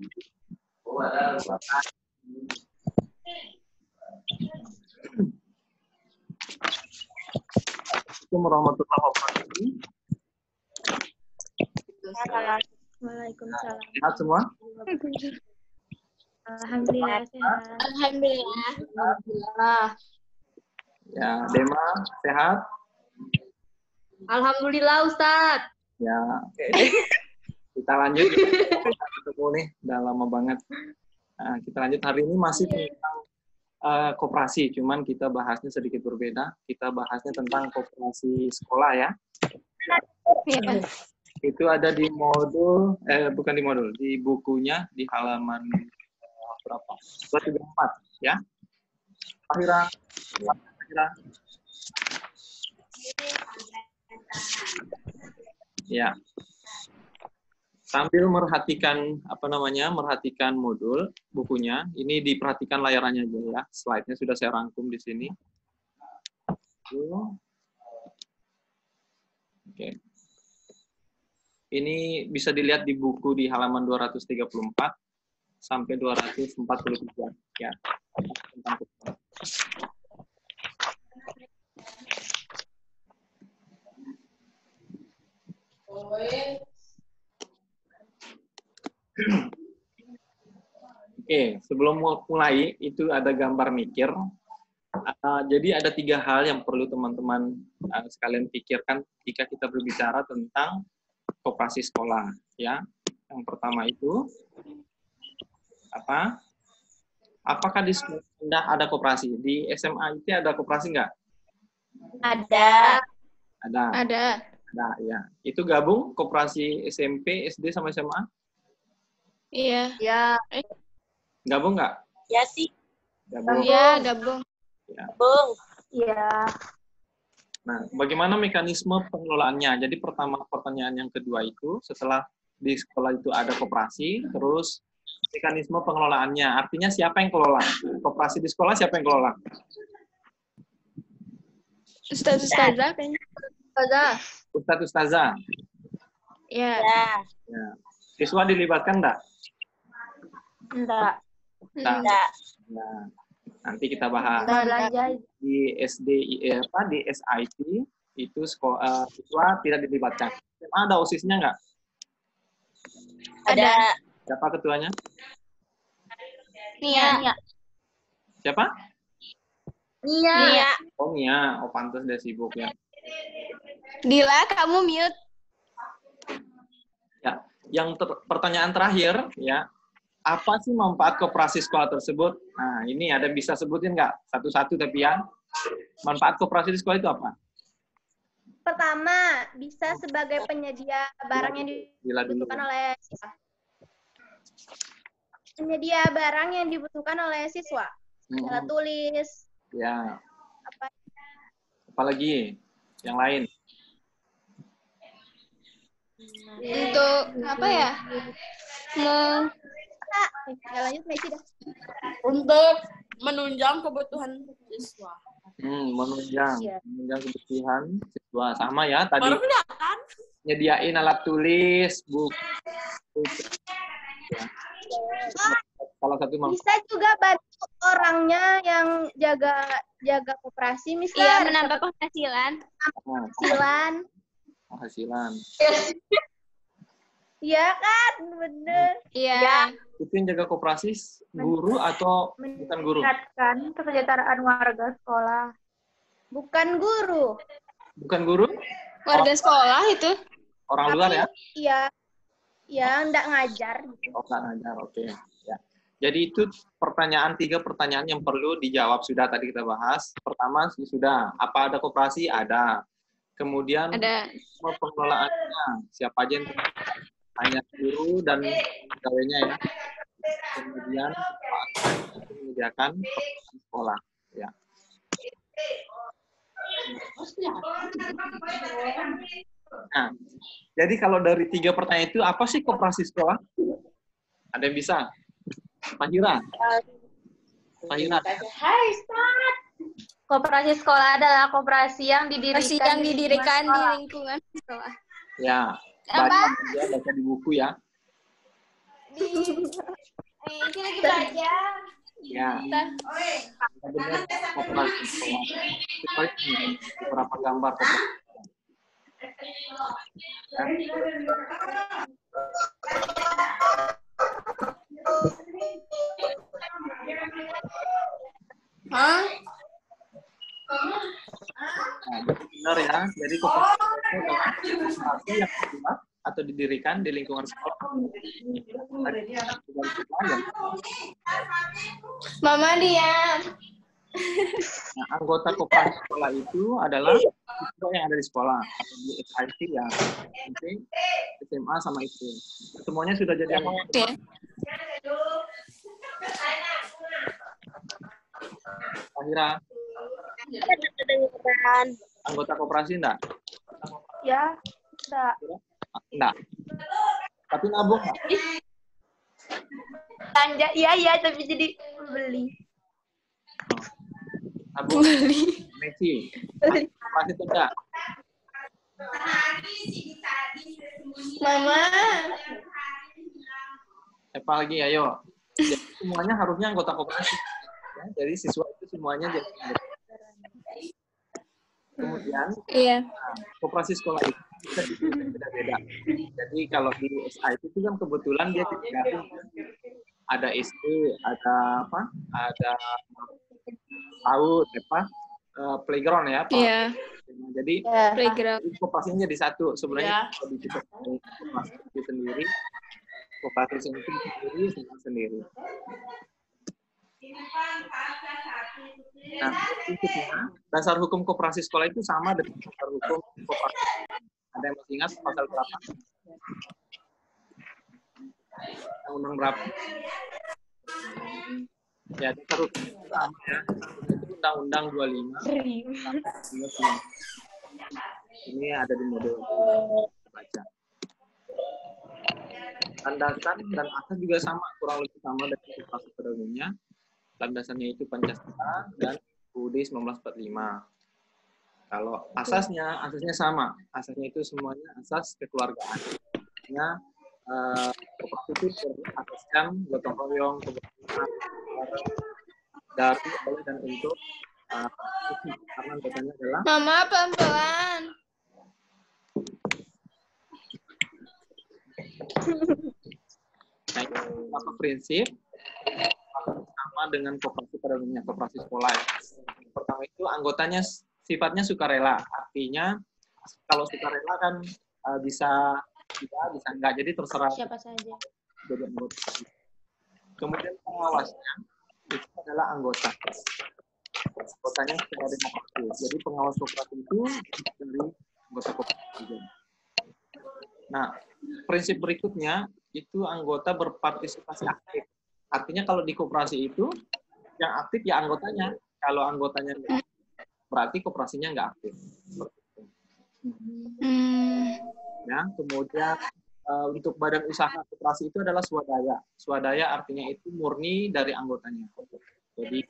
Assalamualaikum warahmatullahi wabarakatuh. Waalaikumsalam. Sehat semua? Alhamdulillah sehat. Alhamdulillah. Ya, Dema sehat? Alhamdulillah Ustadz. Ya, oke deh. Kita lanjut. Kita ketemu nih, udah lama banget. Nah, kita lanjut hari ini masih tentang koperasi, cuman kita bahasnya sedikit berbeda. Kita bahasnya tentang koperasi sekolah ya. Ya. Itu ada di modul, bukan di modul, di bukunya di halaman berapa? 234 ya. Akhirnya. Ya. Sambil merhatikan merhatikan modul bukunya, ini diperhatikan layarnya aja ya. Slide-nya sudah saya rangkum di sini. Oke. Ini bisa dilihat di buku di halaman 234 sampai 243 ya. Oke, sebelum mulai itu ada gambar mikir. Jadi ada 3 hal yang perlu teman-teman sekalian pikirkan jika kita berbicara tentang koperasi sekolah, ya. Yang pertama itu apa? Apakah di sekolah Anda ada koperasi? Di SMA itu ada koperasi nggak? Ada. Ada, ya. Itu gabung koperasi SMP, SD sama SMA? Iya. Ya. Gabung nggak? Ya sih. Gabung. Iya, gabung. Ya. Bung. Iya. Nah, bagaimana mekanisme pengelolaannya? Jadi pertanyaan yang kedua itu, setelah di sekolah itu ada koperasi, terus mekanisme pengelolaannya. Artinya siapa yang kelola? Koperasi di sekolah siapa yang kelola? Ustazah kayaknya. Ustadz Ustazah. Iya. Ya. Siswa dilibatkan enggak? Enggak. Enggak. Nah, nanti kita bahas. Di di SIT itu sekolah siswa tidak dilibatkan. Ada OSIS-nya enggak? Ada. Siapa ketuanya? Nia. Siapa? Nia. Oh, Nia. Oh, pantas dia sibuk ya. Dila, kamu mute. Ya, yang pertanyaan terakhir ya, apa sih manfaat koperasi sekolah tersebut? Nah, ini ada bisa sebutin nggak? Satu-satu tapi ya. Manfaat koperasi di sekolah itu apa? Pertama, bisa sebagai penyedia barang yang dibutuhkan oleh siswa. Penyedia barang yang dibutuhkan oleh siswa. Alat tulis. Ya. Apalagi yang lain? Untuk apa ya? Lanjut, Messi dah. Untuk menunjang kebutuhan siswa. Menunjang kebutuhan siswa. Sama ya tadi. Baru kelihatan. Nyediain alat tulis, buku. Ya. Salah satu manfaat. Bisa juga bantu orangnya yang jaga koperasi, Iya, misalnya menambah penghasilan. Penghasilan. Iya kan, bener. Iya. Itu yang jaga koperasi guru atau bukan guru? Meningkatkan kesejahteraan warga sekolah. Bukan guru. Bukan guru? Warga sekolah itu. Orang luar ya? Iya. Ya, enggak ngajar. Oh, enggak ngajar, oke. Ya. Jadi itu 3 pertanyaan yang perlu dijawab sudah tadi kita bahas. Pertama sudah, apa ada koperasi? Ada. Kemudian Ada. pengelolaannya, siapa aja yang hanya guru dan pegawainya ya. Kemudian menyediakan sekolah. Ya. Nah, jadi kalau dari 3 pertanyaan itu apa sih koperasi sekolah? Ada yang bisa? Pak Hira. Hai, Ustaz. Koperasi sekolah adalah koperasi yang didirikan Di lingkungan sekolah. Ya, baca di buku ya. Ini lagi belajar. Ya. Benar koperasi sekolah. Kita lihat beberapa gambar koperasi. Ya. Hah? Nah, benar ya. Jadi koperasi itu adalah koperasi yang dibuat atau didirikan di lingkungan sekolah. Mama diam. Nah, anggota koperasi sekolah itu adalah siswa yang ada di sekolah atau di SIT ya, SMP, SMA sama itu. Semuanya sudah jadi anggota. Oke. Akhirnya anggota koperasi enggak? Ya, enggak. Enggak. Tapi nabung enggak? Belanja, iya, tapi jadi beli. Nabung. Messi. Koperasi itu enggak? Mama. Apa lagi ayo? Jadi, semuanya harusnya anggota koperasi. Ya, jadi siswa itu semuanya jadi anggota. Kemudian Iya. koperasi sekolah itu bisa beda-beda. Jadi kalau di SIT itu kan kebetulan dia digabung. Ada SD, ada apa? Ada PAUD, playground ya, Pak. Iya. Jadi Playground. koperasinya jadi satu. Sebenarnya kalau di koperasi itu sendiri, koperasi sendiri sendiri. Nah, berikutnya, dasar hukum koperasi sekolah itu sama dengan dasar hukum koperasi. Ada yang masih ingat pasal berapa? Undang-undang berapa? Ya, dasar hukum itu sama ya. Itu Undang-Undang 25. Ini ada di model baca. Landasan dan asas juga sama, kurang lebih sama dengan koperasi pada umumnya. Landasannya itu Pancasila dan UUD 1945. Kalau asasnya sama. Asasnya itu semuanya asas kekeluargaan. Artinya koperasi itu berasaskan gotong royong, kebersamaan dari oleh dan untuk karena anggotanya adalah Mama pelan-pelan. nah, itu satu prinsip sama dengan koperasi pada umumnya, koperasi sekolah. Yang pertama itu anggotanya sifatnya sukarela. Artinya kalau sukarela kan bisa enggak. Jadi terserah Siapa saja. jadi anggota. Kemudian pengawasnya itu adalah anggota. Anggotanya secara demokratis. Jadi pengawas koperasi itu dari anggota koperasi juga. Nah, prinsip berikutnya itu anggota berpartisipasi aktif. Artinya kalau di koperasi itu yang aktif ya anggotanya. Kalau anggotanya enggak, berarti koperasinya nggak aktif. Ya, kemudian untuk badan usaha koperasi itu adalah swadaya. Swadaya artinya itu murni dari anggotanya. Jadi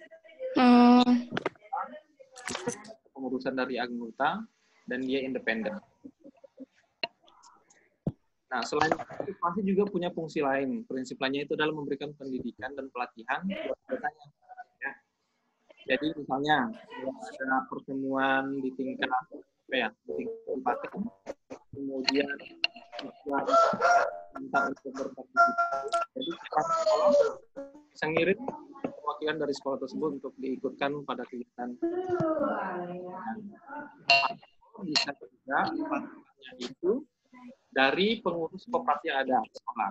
pengurusan dari anggota dan dia independen. Nah, selain itu koperasi juga punya fungsi lain. Prinsip lainnya itu adalah memberikan pendidikan dan pelatihan buat anggotanya. Ya. Jadi misalnya ada pertemuan di tingkat kabupaten, kemudian minta untuk berpartisipasi. Jadi sekolah bisa ngirim perwakilan dari sekolah tersebut untuk diikutkan pada kegiatan. Bisa juga pelatihannya itu dari pengurus koperasi yang ada sekolah,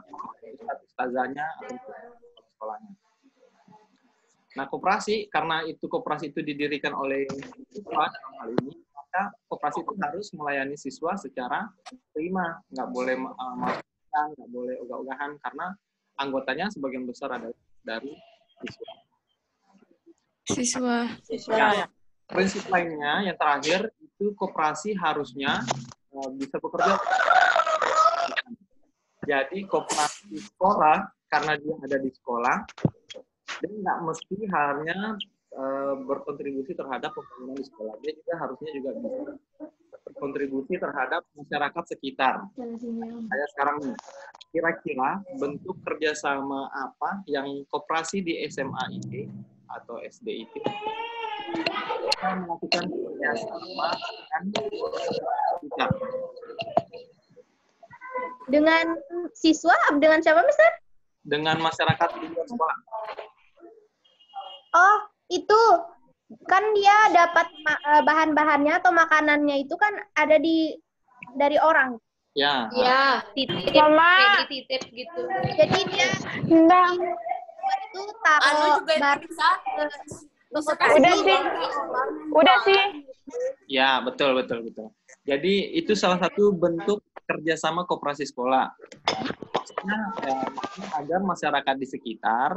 ustazahnya atau sekolahnya. Nah, karena koperasi itu didirikan oleh siswa dalam hal ini, maka koperasi itu harus melayani siswa secara prima, nggak boleh malu-malukan, nggak boleh ogah-ogahan, karena anggotanya sebagian besar adalah dari siswa. Ya, prinsip lainnya yang terakhir itu koperasi harusnya bisa bekerja. Jadi koperasi sekolah karena dia ada di sekolah, dia nggak mesti hanya berkontribusi terhadap pembangunan di sekolah. Dia juga harusnya juga bisa berkontribusi terhadap masyarakat sekitar. Kayak sekarang nih, kira-kira bentuk kerjasama apa yang koperasi di SMA IT atau SD itu kita melakukan kerjasama Dengan siswa, dengan siapa, Mister? dengan masyarakat di luar sekolah. Oh, itu kan dia dapat bahan-bahannya atau makanannya itu kan ada dari orang. Ya. Ya, titip. Mama. Titip gitu. Jadi dia Enggak. itu taruh juga barang bisa. Bisa Udah sih. Udah sih. Ya, betul. Jadi itu salah satu bentuk kerjasama koperasi sekolah. Maksudnya agar masyarakat di sekitar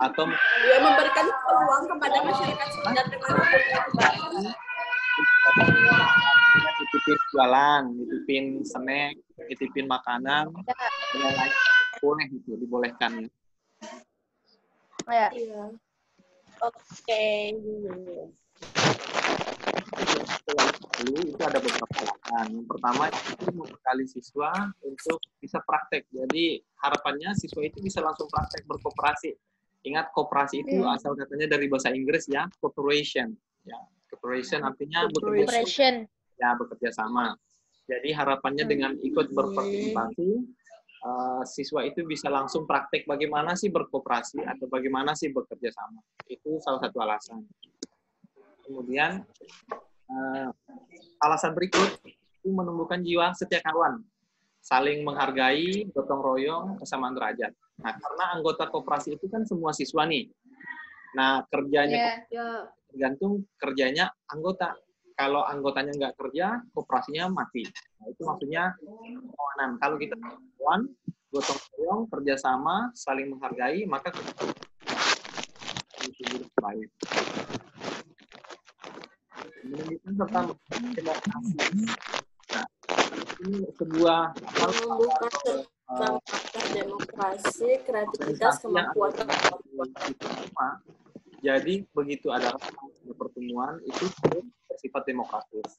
atau Ya, memberikan peluang kepada masyarakat sekitar dengan titipin jualan, titipin snack, titipin makanan, dan lain-lain. Boleh itu, dibolehkan. ya. Oke. Lalu itu ada beberapa alasan. Yang pertama itu membekali siswa untuk bisa praktek. Jadi harapannya siswa itu bisa langsung praktek berkooperasi. Ingat koperasi itu asal katanya dari bahasa Inggris ya, cooperation. Ya, cooperation artinya bekerja sama. Jadi harapannya dengan ikut berpartisipasi, siswa itu bisa langsung praktek bagaimana sih berkooperasi atau bagaimana sih bekerja sama. Itu salah satu alasan. Kemudian alasan berikut itu menumbuhkan jiwa setia kawan, saling menghargai, gotong royong, kesamaan derajat. Nah, karena anggota koperasi itu kan semua siswa nih. Nah, kerjanya tergantung kerjanya anggota. Kalau anggotanya nggak kerja, koperasinya mati. Nah, itu maksudnya kawanan. Kalau kita kawan, gotong royong, kerjasama, saling menghargai, maka itu baik. Menunjukkan serta demokrasi. Nah, ini sebuah demokrasi, kreativitas, kemampuan. Jadi begitu ada pertemuan itu bersifat demokratis.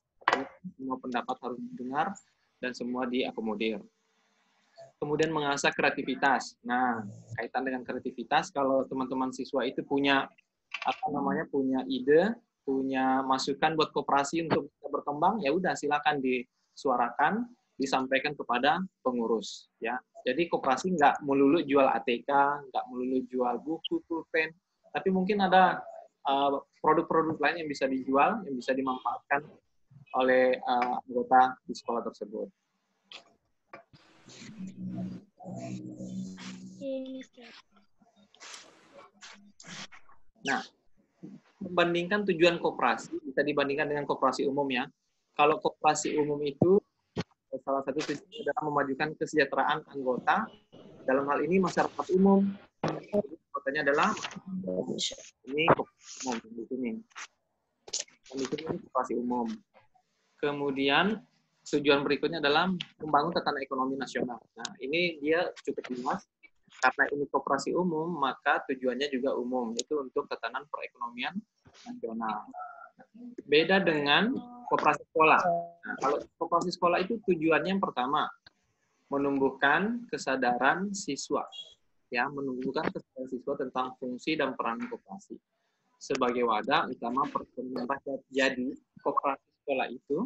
Semua pendapat harus didengar dan semua diakomodir. Kemudian mengasah kreativitas. Nah, kaitan dengan kreativitas, kalau teman-teman siswa itu punya punya ide, punya masukan buat koperasi untuk berkembang, ya udah silakan disuarakan, disampaikan kepada pengurus. Ya, jadi koperasi nggak melulu jual ATK, nggak melulu jual buku, pulpen, tapi mungkin ada produk-produk lain yang bisa dijual, yang bisa dimanfaatkan oleh anggota di sekolah tersebut. Nah, membandingkan tujuan koperasi, bisa dibandingkan dengan koperasi umum ya. Kalau koperasi umum itu, salah satu tujuannya adalah memajukan kesejahteraan anggota, dalam hal ini masyarakat umum. Anggotanya adalah ini koperasi umum di sini. Di sini koperasi umum. Kemudian tujuan berikutnya adalah membangun tatanan ekonomi nasional. Nah, ini dia cukup luas. Karena ini koperasi umum, maka tujuannya juga umum, yaitu untuk tatanan perekonomian nasional. Beda dengan koperasi sekolah. Nah, kalau koperasi sekolah itu tujuannya yang pertama, menumbuhkan kesadaran siswa. Ya, menumbuhkan kesadaran siswa tentang fungsi dan peran koperasi. Sebagai wadah utama perekonomian rakyat. Jadi, koperasi sekolah itu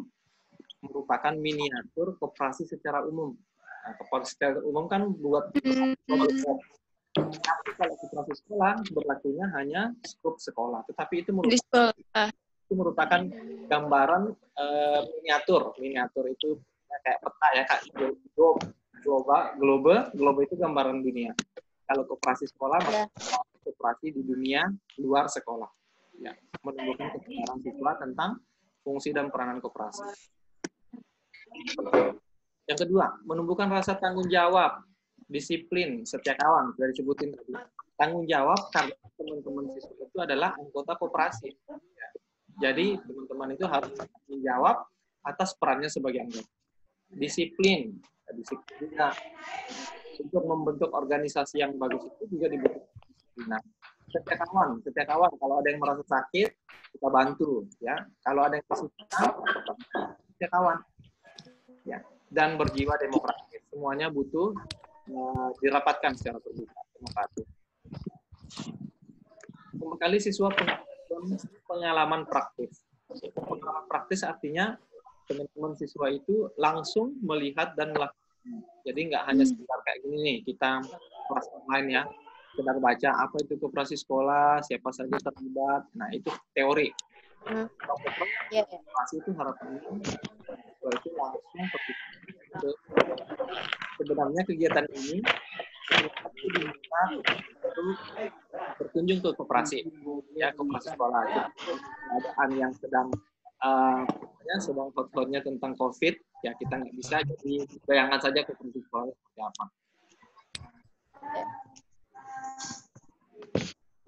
merupakan miniatur koperasi secara umum. Nah, koperasi secara umum kan buat tapi kalau koperasi sekolah berlakunya hanya skop sekolah, tetapi itu merupakan gambaran miniatur. Miniatur itu kayak peta ya, Kak. Global itu gambaran dunia. Kalau koperasi sekolah, koperasi di dunia luar sekolah. Ya, menumbuhkan kesadaran siswa tentang fungsi dan peranan koperasi. Yang kedua, menumbuhkan rasa tanggung jawab, disiplin, setia kawan, sudah disebutin tadi. Tanggung jawab karena teman-teman siswa itu adalah anggota koperasi. Jadi teman-teman itu harus menjawab atas perannya sebagai anggota. Disiplin juga untuk membentuk organisasi yang bagus itu juga dibutuhkan disiplin. Setia kawan. Kalau ada yang merasa sakit, kita bantu. Ya, kalau ada yang kesulitan, setia kawan. Ya. Dan berjiwa demokratis. Semuanya butuh dirapatkan secara terbuka. Terima kasih. Kembali siswa pengalaman praktis. Pengalaman praktis artinya teman-teman siswa itu langsung melihat dan melakukan. Jadi nggak hanya sekedar kayak gini nih, kita kelas online ya, sekedar baca apa itu koperasi sekolah, siapa saja terlibat. Nah, itu teori. Koperasi itu harapannya siswa itu langsung terlibat. Sebenarnya kegiatan ini diminta untuk berkunjung ke koperasi, ya koperasi sekolah. Keadaan yang sedang hot-hotnya tentang COVID, ya kita nggak bisa, jadi bayangkan saja koperasi sekolah seperti apa.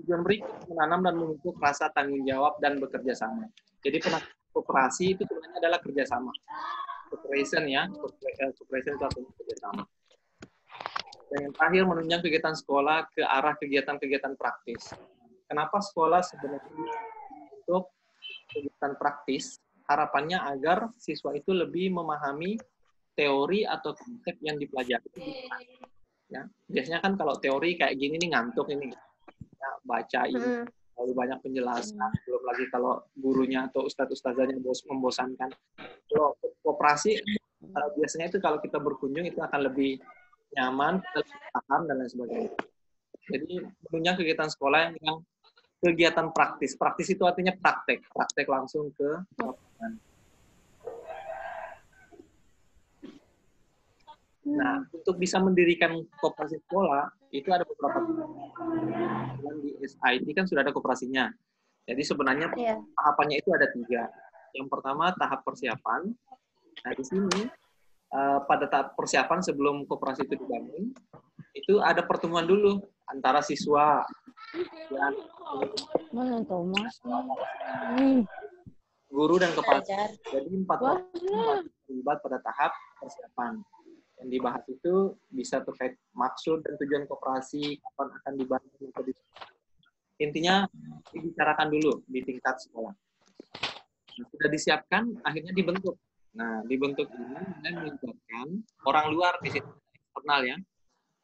Tujuan berikut menanam dan memupuk rasa tanggung jawab dan bekerja sama. Jadi koperasi itu sebenarnya adalah kerjasama. Cooperation ya, cooperation itu artinya kerjasama. Dan yang terakhir menunjang kegiatan sekolah ke arah kegiatan-kegiatan praktis. Kenapa sekolah sebenarnya untuk kegiatan praktis? Harapannya agar siswa itu lebih memahami teori atau konsep yang dipelajari. Ya, biasanya kan kalau teori kayak gini nih ngantuk ini, ya, baca ini, lalu banyak penjelasan. Belum lagi kalau gurunya atau ustadz-ustadzanya membosankan. Kalau koperasi biasanya itu kalau kita berkunjung itu akan lebih nyaman, lebih paham dan lain sebagainya. Jadi menunjang kegiatan sekolah yang kegiatan praktis. Praktis itu artinya praktek langsung ke lapangan. Nah, untuk bisa mendirikan koperasi sekolah, itu ada beberapa yang di SIT kan sudah ada koperasinya. Jadi sebenarnya tahapannya itu ada 3. Yang pertama tahap persiapan. Nah, di sini pada tahap persiapan sebelum koperasi itu dibangun, itu ada pertemuan dulu antara siswa dan guru dan kepala. Jadi 4 orang terlibat pada tahap persiapan. Yang dibahas itu bisa terkait maksud dan tujuan koperasi, kapan akan dibangun. Intinya dibicarakan dulu di tingkat sekolah. Nah, sudah disiapkan, akhirnya dibentuk. Nah, dibentuk ini melibatkan orang luar di situ, eksternal ya.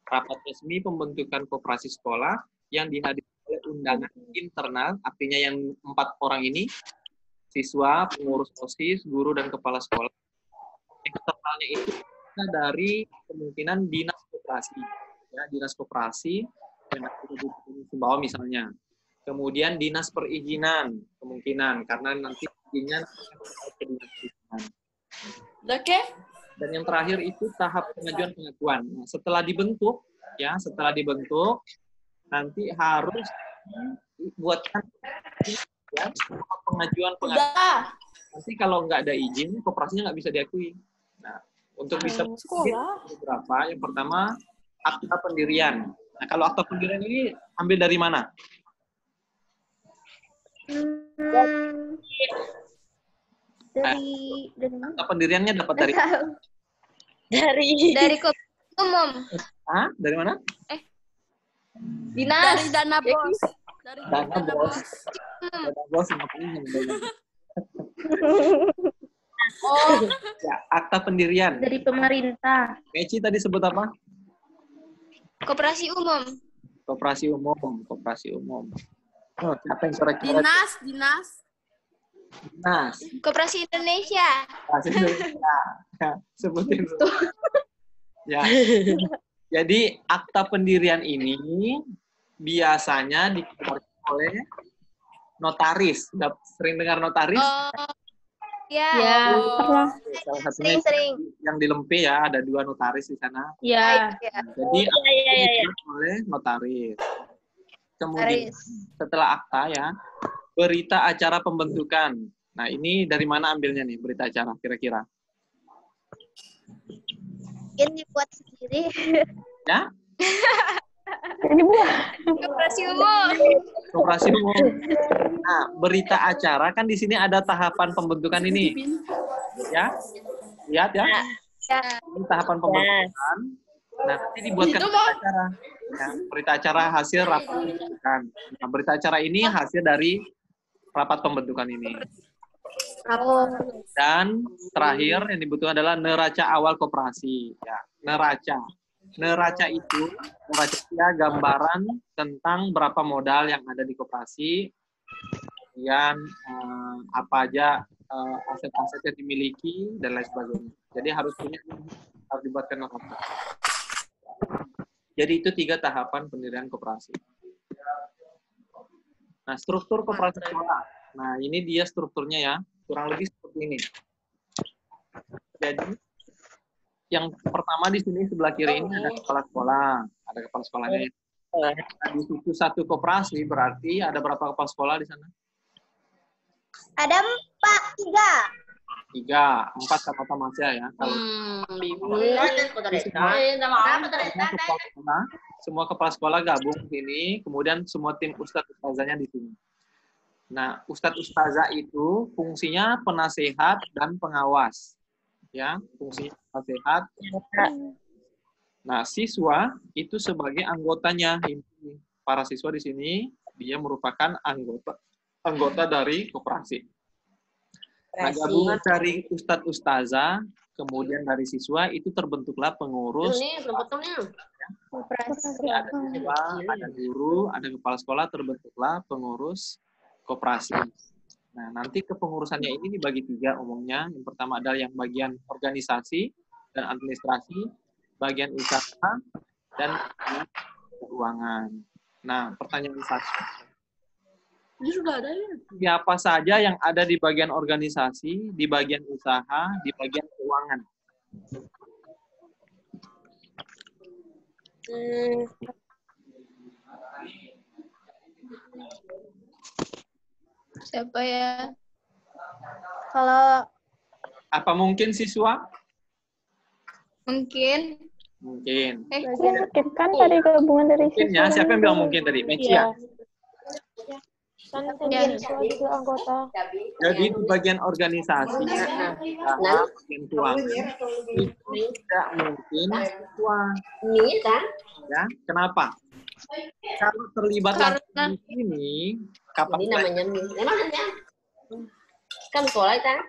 Rapat resmi pembentukan koperasi sekolah yang dihadiri oleh undangan internal, artinya yang 4 orang ini, siswa, pengurus OSIS, guru, dan kepala sekolah. Eksternalnya itu dari kemungkinan dinas koperasi. Ya, dinas koperasi, yang di bawah misalnya. Kemudian dinas perizinan, kemungkinan, karena nanti izinnya ke dinas perizinan. Oke. Dan yang terakhir itu tahap pengajuan pengakuan. Nah, setelah dibentuk, nanti harus dibuatkan ya, pengajuan pengakuan. Nanti kalau nggak ada izin, koperasinya nggak bisa diakui. Nah, untuk bisa beberapa, yang pertama akta pendirian. Nah, kalau akta pendirian ini ambil dari mana? Dari akta pendiriannya dapat dari Dari umum. Hah? Dari mana? Dinas. Dari dana bos. Dari Dana bos. Dana bos ngapain? Ya, akta pendirian. dari pemerintah. Meci tadi sebut apa? Koperasi umum. Koperasi umum. Oh, siapa yang kira-kira? Dinas. Koperasi Indonesia. Ya, sebutin. Ya. Jadi akta pendirian ini biasanya dikeluarkan oleh notaris. Udah sering dengar notaris? Ya. Salah satunya Sering. yang di Lempe ya, ada 2 notaris di sana. Ya. Jadi dikeluarkan oleh notaris. Kemudian setelah akta ya, berita acara pembentukan. Nah, ini dari mana ambilnya nih berita acara kira-kira? Mungkin dibuat sendiri. Ya? Koperasi umum. Koperasi umum. Nah, berita acara kan di sini ada tahapan pembentukan ini. Ya? Lihat ya? Ini tahapan pembentukan. Nah, nanti dibuatkan berita acara. Ya, berita acara hasil rapat pembentukan. Nah, berita acara ini hasil dari rapat pembentukan ini. Dan terakhir yang dibutuhkan adalah neraca awal koperasi. Ya, neraca. Neraca itu ya gambaran tentang berapa modal yang ada di koperasi, kemudian apa aja aset-aset yang dimiliki dan lain sebagainya. Jadi harus dibuatkan neraca. Jadi itu 3 tahapan pendirian koperasi. Nah, struktur koperasi sekolah. Nah, ini dia strukturnya ya, kurang lebih seperti ini. Jadi yang pertama di sini sebelah kiri ini ada kepala sekolah, ada kepala sekolahnya. Nah, di situ satu koperasi berarti ada berapa kepala sekolah di sana? Ada 3, 4 sama Tamasya ya. Kalau semua kepala sekolah gabung di sini, kemudian semua tim ustadz ustazahnya di sini. Nah, ustadz ustazah itu fungsinya penasehat dan pengawas. Ya, fungsinya penasehat. Nah, siswa itu sebagai anggotanya. Para siswa di sini dia merupakan anggota dari koperasi. Nah, gabungan dari ustadz ustazah, kemudian dari siswa itu terbentuklah pengurus. Ada siswa, ada guru, ada kepala sekolah, terbentuklah pengurus koperasi. Nah, nanti kepengurusannya ini dibagi 3 umumnya. Yang pertama adalah yang bagian organisasi dan administrasi, bagian usaha, dan keuangan. Nah, pertanyaan satu. Ini sudah ada ya? Siapa saja yang ada di bagian organisasi, di bagian usaha, di bagian keuangan? Siapa ya? Kalau Apa mungkin siswa? Mungkin. Mungkin. Mungkin kan tadi gabungan dari Mungkin ya, siapa yang bilang mungkin tadi? Meci ya? Kan tadi siswa juga anggota. Jadi di bagian organisasi, bagian keuangan, itu tidak mungkin siswa. Ya, kenapa? Kalau terlibat langsung di sini, kapan kan sekolah kan?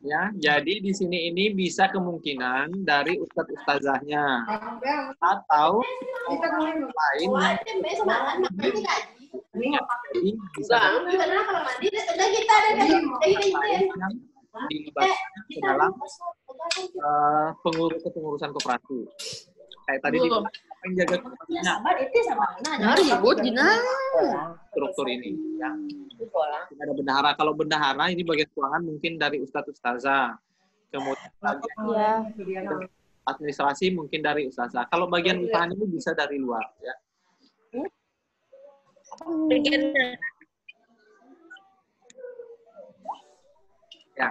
ya, jadi di sini ini bisa kemungkinan dari ustadz ustazahnya atau orang lain yang bisa dilibatkan ke dalam kepengurusan koperasi. Kayak tadi dibilang, apa yang jaga koperasinya? Struktur ini ya. Tidak ada bendahara. Kalau bendahara ini bagian keuangan mungkin dari ustadz ustazah. Kemudian bagian administrasi mungkin dari ustazah. Kalau bagian usaha ini bisa dari luar ya. Ya,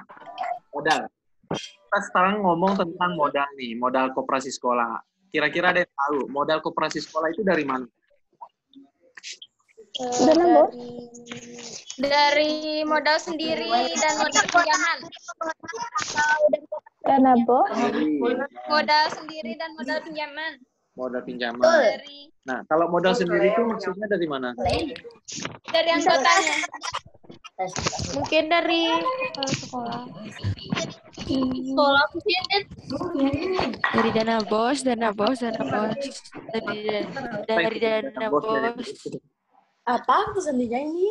modal. Kita sekarang ngomong tentang modal nih, modal koperasi sekolah. Kira-kira ada yang tahu modal koperasi sekolah itu dari mana? Dari modal sendiri dan modal pinjaman. Dana bos. Modal sendiri dan modal pinjaman. Modal pinjaman. Nah, kalau modal sendiri itu maksudnya dari mana? Dari anggotanya. Mungkin dari sekolah. Sekolah pusat. Dari dana bos. Dari dana bos. Apa sendirinya ini?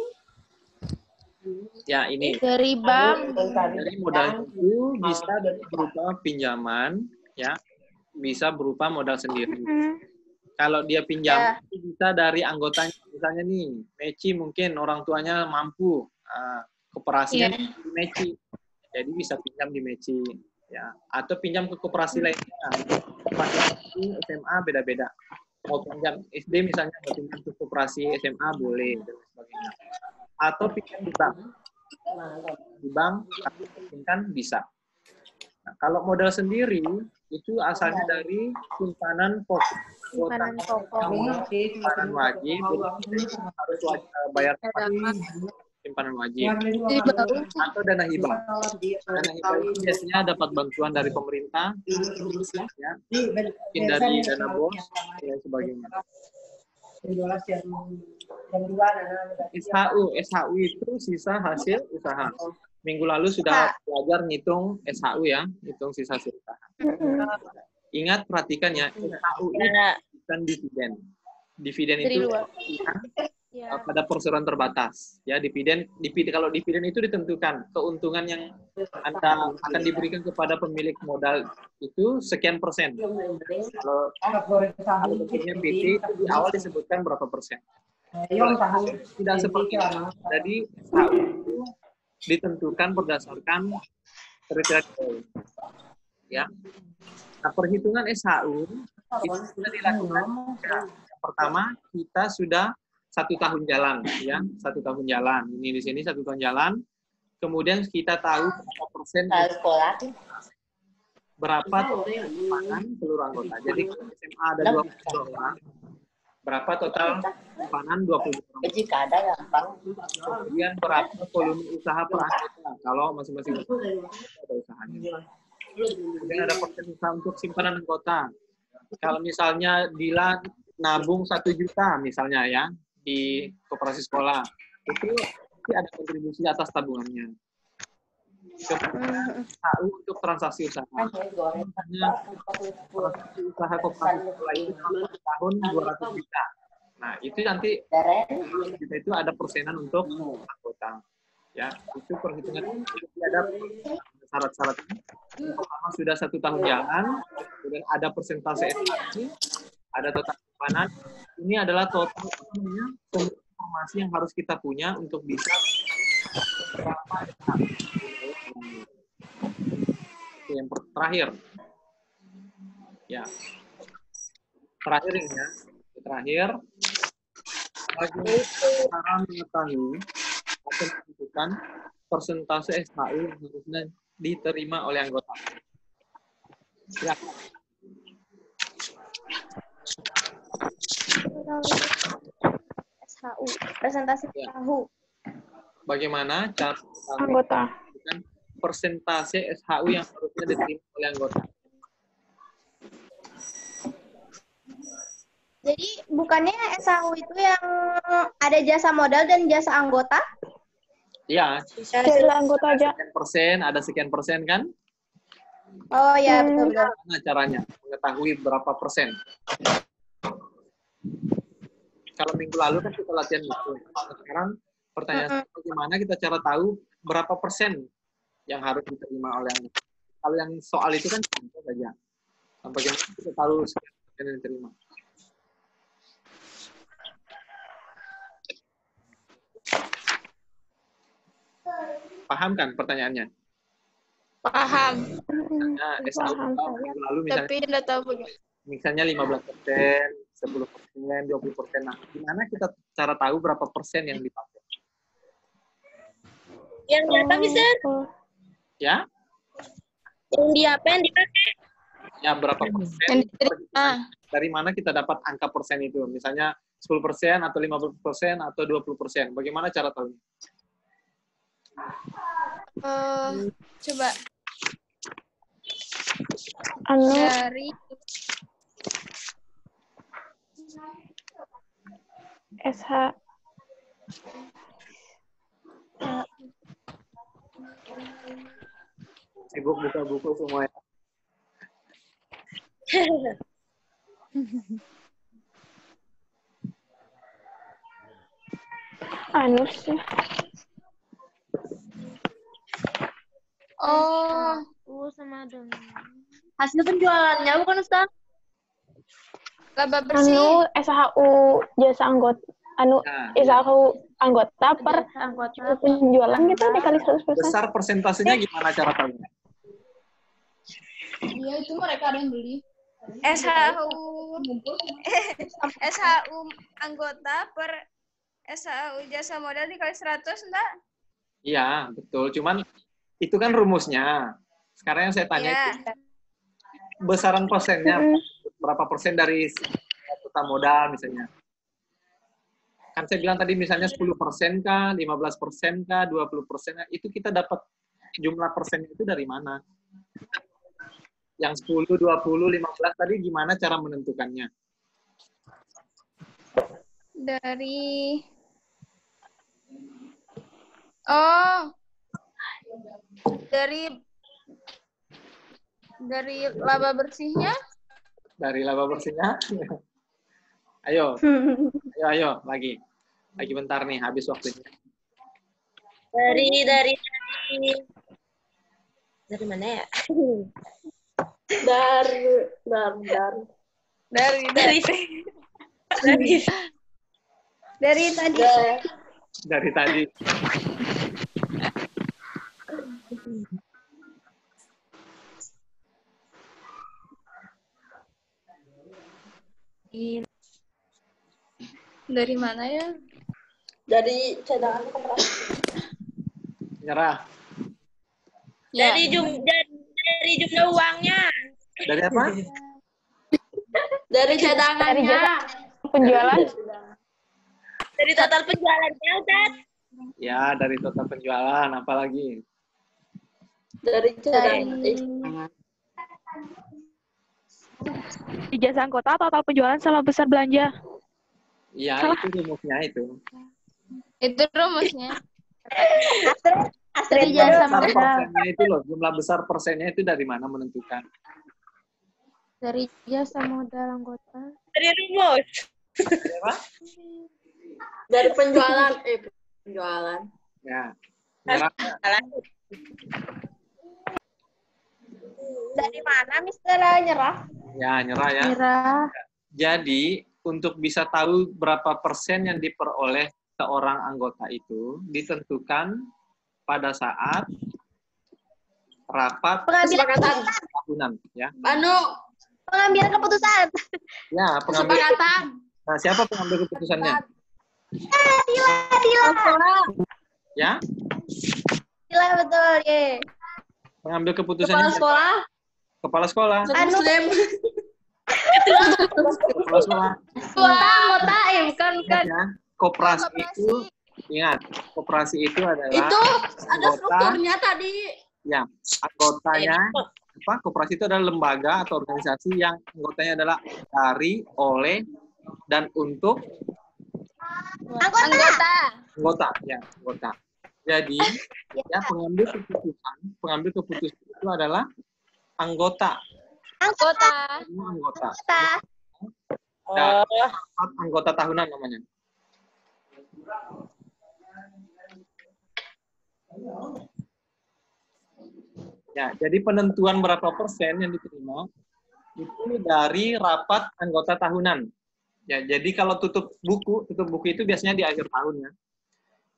Ya, ini. Dari bank. Jadi modal itu bisa berupa pinjaman, ya, bisa berupa modal sendiri. Kalau dia pinjam, itu bisa dari anggotanya. Misalnya nih, Meci mungkin orang tuanya mampu, koperasinya di Meci, jadi bisa pinjam di Meci, ya. Atau pinjam ke koperasi lainnya. Koperasi SMA beda-beda. Mau pinjam SD misalnya, mau pinjam ke koperasi SMA boleh dan sebagainya. Atau pinjam di bank. Di bank, kan bisa. Nah, kalau modal sendiri itu asalnya dari simpanan pokok, simpanan wajib, harus bayar simpanan wajib, atau dana hibah. Dana hibah itu biasanya dapat bantuan dari pemerintah, ya, mungkin dari dana bos dan sebagainya. SHU itu sisa hasil usaha. Minggu lalu sudah belajar ngitung SHU ya, ngitung sisa hasil usaha. Ingat, perhatikan ya, SHU itu bukan dividen. Dividen Dari itu luar. Ya. pada perseroan terbatas. Ya, dividen kalau dividen itu ditentukan keuntungan yang Anda akan diberikan kepada pemilik modal itu sekian persen. Kalau bentuknya PT itu di awal disebutkan berapa persen. Tidak seperti itu. Jadi SHU itu ditentukan berdasarkan kriteria. Ya. Nah, perhitungan SHU itu sudah dilakukan. Yang pertama, kita sudah 1 tahun jalan, ya, 1 tahun jalan. Ini di sini 1 tahun jalan. Kemudian kita tahu berapa persen berapa simpanan seluruh anggota. Jadi kalau SMA ada 20 orang, berapa total simpanan 20 orang. Kemudian berapa volume usaha per anggota kalau masing-masing ada usahanya. Kemudian ada persen usaha untuk simpanan anggota. Kalau misalnya Dila nabung 1 juta misalnya ya di koperasi sekolah, itu pasti ada kontribusi atas tabungannya. Kemudian SHU untuk transaksi usaha. Misalnya transaksi usaha koperasi sekolah itu dalam tahun 200 juta. Nah, itu nanti kita itu ada persenan untuk anggota. Ya, itu perhitungan. Jadi ada syarat-syaratnya. Pertama sudah 1 tahun jalan, kemudian ada persentase SHU, ada total simpanan. Ini adalah total informasi yang harus kita punya untuk bisa berapa SHU. Itu yang terakhir. Ya. Terakhir ini ya. Terakhir. Bagaimana cara mengetahui atau menentukan persentase SHU yang harusnya diterima oleh anggota? Ya. SHU, presentasi SHU. Bagaimana cara Anggota. menentukan persentase SHU yang harusnya diterima oleh anggota? Jadi bukannya SHU itu yang ada jasa modal dan jasa anggota? Iya. Dari anggota aja. Sekian persen, ada sekian persen kan? Oh ya, betul-betul. Bagaimana caranya mengetahui berapa persen? Kalau minggu lalu kan kita latihan itu. Sekarang pertanyaan bagaimana kita cara tahu berapa persen yang harus diterima oleh anggota? Kalau yang soal itu kan contoh saja. Nah, bagaimana kita tahu sekian persen yang diterima? Paham kan pertanyaannya? Paham. Nah, SHU minggu lalu misalnya, Tapi tidak tahu misalnya 15%, 10%, 20%. Nah, gimana kita cara tahu berapa persen yang dipakai? Yang nyata bisa? Ya? Yang di apa yang dipakai? Ya, berapa persen? Yang diterima. Dari mana kita dapat angka persen itu? Misalnya 10% atau 50% atau 20%. Bagaimana cara tahu? Coba Anu, dari SH. Sibuk buka buku semua ya. Anu sih. sama dong. Hasil penjualannya bukan Ustaz? Laba bersih. Anu SHU jasa anggota. Anu Nah, SHU anggota per Anggota. penjualan gitu dikali 100%. besar persentasenya gimana cara tahunya? Iya, itu mereka ada yang beli. SHU anggota per SHU jasa modal dikali 100 enggak? Iya, betul. Cuman itu kan rumusnya. Sekarang yang saya tanya Iya. itu besaran persennya berapa persen dari total modal misalnya. Kan saya bilang tadi misalnya 10% kah, 15% kah, 20% kah, itu kita dapat jumlah persen itu dari mana? Yang 10, 20, 15 tadi gimana cara menentukannya? Dari dari laba bersihnya Dari laba bersihnya. Ayo, ayo, lagi bentar nih, habis waktunya. Dari mana ya? Dari tadi. Dari tadi. Dari mana ya? Dari cadangan koperasi. Nyerah. Ya. Dari jumlah uangnya. Dari apa? Dari Dari cadangannya. jasa penjualan. Dari total penjualannya, Ustaz. Ya, dari total penjualan, apalagi? Dari cadangan. Di jasa anggota total penjualan sama besar belanja. Ya, Salah. itu rumusnya itu. Itu rumusnya. Astrid Jumlah sama besar persennya itu loh, jumlah besar persennya itu dari mana menentukan? Dari jasa modal anggota. Dari rumus. Dari apa? Dari penjualan. Penjualan. Ya. Nyerah. dari mana Mister nyerah? Ya, nyerah ya. Nyerah. Jadi, untuk bisa tahu berapa persen yang diperoleh seorang anggota itu ditentukan pada saat rapat Pengambilan Kesepakatan. tahunan, ya. pengambilan keputusan. Ya, pengambil. Kesepakatan. Nah, siapa pengambil keputusannya? Dila. Ya, Dila betul, ye. pengambil keputusannya sekolah. kepala sekolah. Muslim. Kepala sekolah. Anggota, bukan. Ingat ya, koperasi itu ingat, koperasi itu adalah Itu ada anggota, strukturnya tadi. ya, anggotanya apa? Koperasi itu adalah lembaga atau organisasi yang anggotanya adalah dari, oleh, dan untuk anggota, ya, anggota. Jadi, ya pengambil keputusan itu adalah anggota. Semua anggota. Dan anggota tahunan namanya. Ya, jadi penentuan berapa persen yang diterima itu dari rapat anggota tahunan. Ya, jadi kalau tutup buku itu biasanya di akhir tahun ya.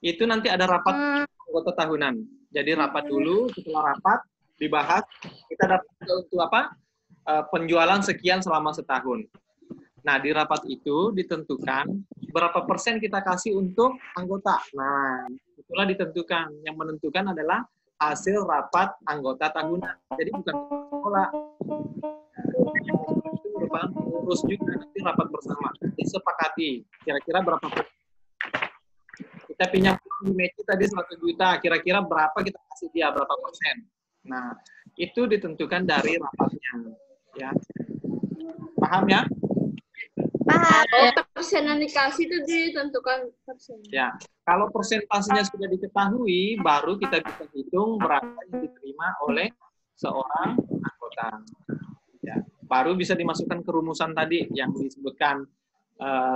Itu nanti ada rapat anggota tahunan. Jadi rapat dulu, setelah rapat dibahas, kita dapat untuk apa? Penjualan sekian selama setahun. Nah, di rapat itu ditentukan berapa persen kita kasih untuk anggota. Nah, itulah ditentukan. Yang menentukan adalah hasil rapat anggota tahunan. Jadi bukan sekolah. Itu merupakan pengurus juga nanti rapat bersama. Disepakati kira-kira berapa persen. Kita pinjam di Meci tadi 100 juta, kira-kira berapa kita kasih dia, berapa persen. Nah, itu ditentukan dari rapatnya. Ya. Paham ya? Persen yang dikasih itu ditentukan persen. Ya, kalau persentasenya sudah diketahui, baru kita bisa hitung berapa yang diterima oleh seorang anggota. Ya, baru bisa dimasukkan ke rumusan tadi yang disebutkan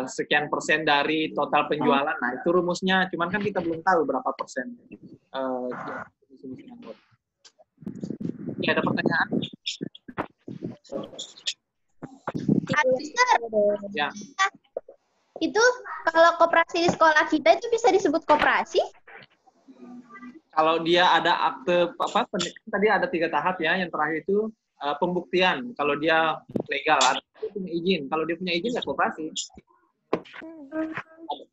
sekian persen dari total penjualan. Nah, itu rumusnya. Cuman kan kita belum tahu berapa persen. Ya, ada pertanyaan? Ya. Itu kalau koperasi di sekolah kita itu bisa disebut koperasi? Kalau dia ada akte tadi ada 3 tahap ya. Yang terakhir itu pembuktian. Kalau dia legal, dia punya izin. Kalau dia punya izin, nggak koperasi.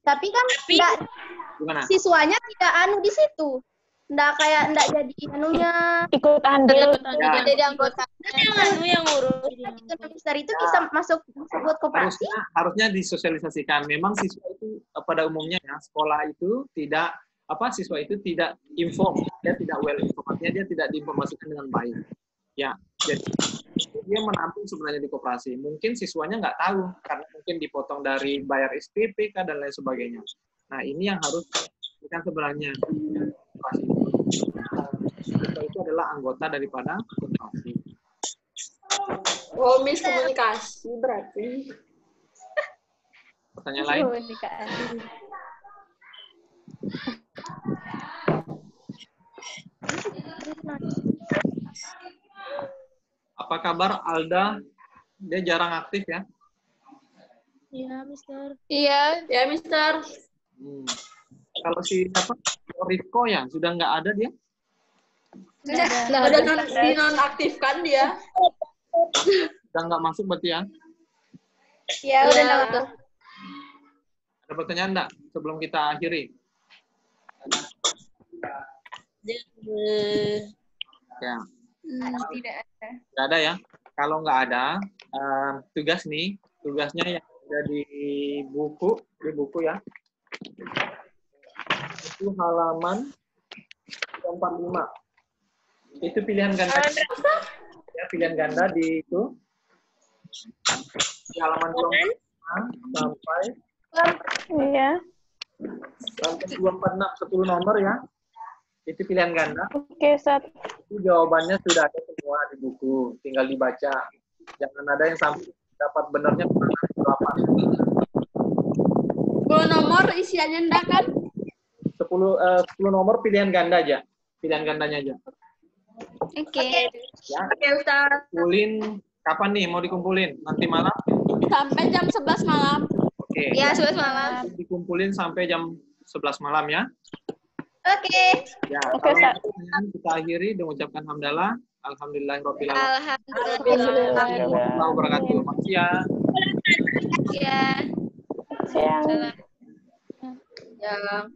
Tapi kan enggak, siswanya tidak di situ. Enggak jadi anunya. Ikut andil. Jadi anggota. Yang ngurus. Mister itu bisa masuk disebut koperasi. Harusnya disosialisasikan. Memang siswa itu pada umumnya ya, sekolah itu tidak siswa itu tidak inform, dia tidak well informed, artinya dia tidak diinformasikan dengan baik. Ya, jadi dia menampung sebenarnya di koperasi. Mungkin siswanya nggak tahu karena mungkin dipotong dari bayar SPP dan lain sebagainya. Nah, ini yang harus kita sebenarnya. Koperasi itu adalah anggota daripada koperasi. Oh, miskomunikasi berarti. Pertanyaan lain? Komunikasi. Apa kabar Alda? Dia jarang aktif ya? Iya, Mister. Iya. Ya, Mister. Kalau si apa? Rifko ya, sudah nggak ada dia? Udah dinonaktifkan dia. Sudah nggak masuk berarti ya? Iya, udah Iya, nggak udah. Ada pertanyaan nggak sebelum kita akhiri? Ya, Tidak ada. nggak ada ya? Kalau nggak ada, tugas nih, tugasnya yang ada di buku ya. Itu halaman 45. Itu pilihan ganda. Ya, pilihan ganda di itu. Di halaman 25 sampai Iya. 246, 10 nomor ya. Itu pilihan ganda. Oke, Ustaz. Itu jawabannya sudah ada semua di buku, tinggal dibaca. Jangan ada yang sampai dapat benarnya berapa. 10 nomor isiannya enggak kan? 10 nomor pilihan ganda aja. Pilihan gandanya aja. Oke. Ya. Oke, Ustaz. Kumpulin kapan nih mau dikumpulin? Nanti malam? Sampai jam 11 malam. Oke. Ya, 11 malam. Dikumpulin sampai jam 11 malam ya. Oke. Ya, Oke, kalau Ustaz. pertanyaan kita akhiri dengan mengucapkan hamdalah. Alhamdulillahirabbil alamin. Alhamdulillah. Warahmatullahi wabarakatuh. Makasih ya. Ya. Siang. Ya.